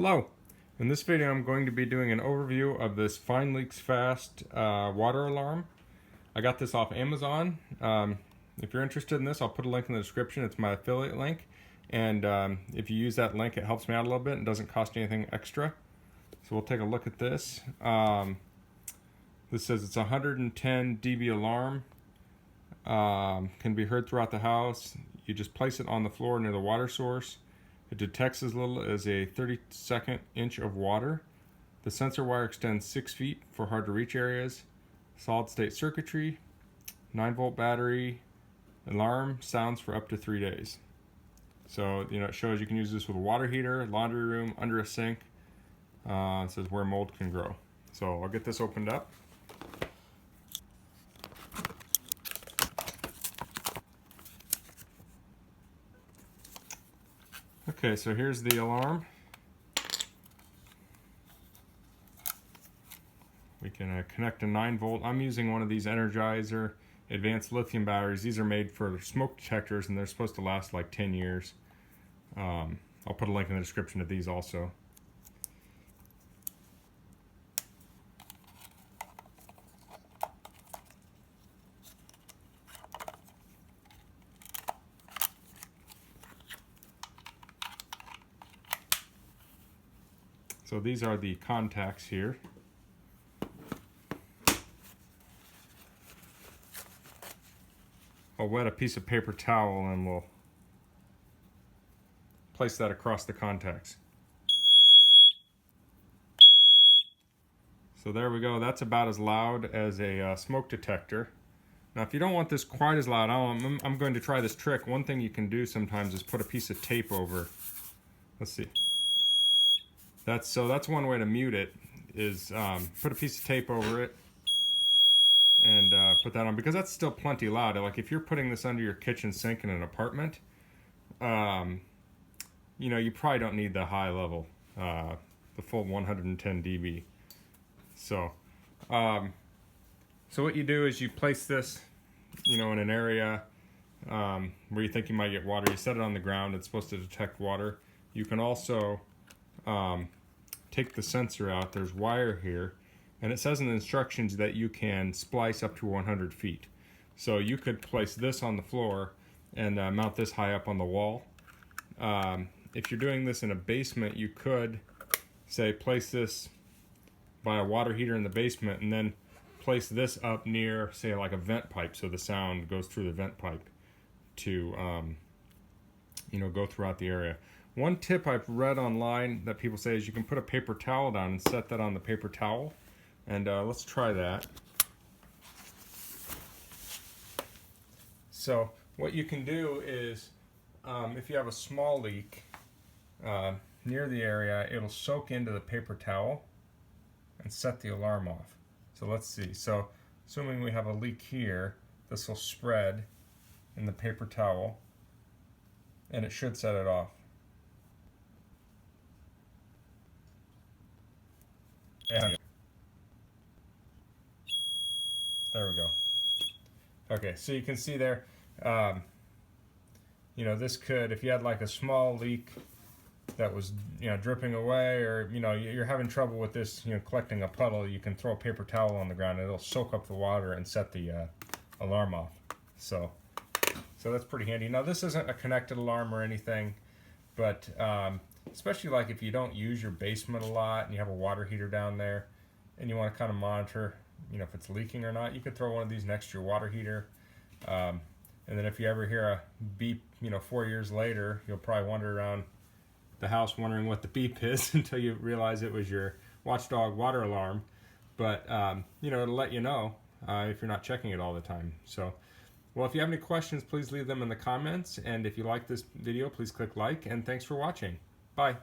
Hello. In this video I'm going to be doing an overview of this Find Leaks Fast water alarm. I got this off Amazon. If you're interested in this, I'll put a link in the description. It's my affiliate link, and if you use that link it helps me out a little bit and doesn't cost anything extra. So we'll take a look at this. This says it's a 110 dB alarm. Can be heard throughout the house. You just place it on the floor near the water source. It detects as little as a 32nd inch of water. The sensor wire extends 6 feet for hard to reach areas. Solid state circuitry, 9-volt battery, alarm sounds for up to 3 days. So, it shows you can use this with a water heater, laundry room, under a sink. It says where mold can grow. So I'll get this opened up. Okay, so here's the alarm. We can connect a 9-volt. I'm using one of these Energizer advanced lithium batteries. These are made for smoke detectors and they're supposed to last like 10 years. I'll put a link in the description of these also. So these are the contacts here. I'll wet a piece of paper towel and we'll place that across the contacts. So there we go. That's about as loud as a smoke detector. Now if you don't want this quite as loud, I'm going to try this trick. One thing you can do sometimes is put a piece of tape over. Let's see. That's one way to mute it, is put a piece of tape over it and put that on, because that's still plenty loud. Like if you're putting this under your kitchen sink in an apartment, you probably don't need the high level, the full 110 dB. So what you do is you place this, in an area where you think you might get water. You set it on the ground. It's supposed to detect water. You can also take the sensor out. There's wire here, and it says in the instructions that you can splice up to 100 feet. So you could place this on the floor and mount this high up on the wall. If you're doing this in a basement, you could say place this by a water heater in the basement and then place this up near, say, like a vent pipe, so the sound goes through the vent pipe to go throughout the area. One tip I've read online that people say is you can put a paper towel down and set that on the paper towel. And let's try that. So what you can do is, if you have a small leak near the area, it'll soak into the paper towel and set the alarm off. So let's see. So assuming we have a leak here, this will spread in the paper towel and it should set it off. Yeah. There we go. Okay, so you can see there, this could, if you had like a small leak that was, dripping away, or, you're having trouble with this, collecting a puddle, you can throw a paper towel on the ground and it'll soak up the water and set the alarm off. So that's pretty handy. Now this isn't a connected alarm or anything, but especially like if you don't use your basement a lot and you have a water heater down there and you want to kind of monitor, if it's leaking or not, you could throw one of these next to your water heater. And then if you ever hear a beep, 4 years later, you'll probably wander around the house wondering what the beep is until you realize it was your Watchdog water alarm. But, it'll let you know if you're not checking it all the time. So, well, if you have any questions, please leave them in the comments. And if you like this video, please click like, and thanks for watching. Bye.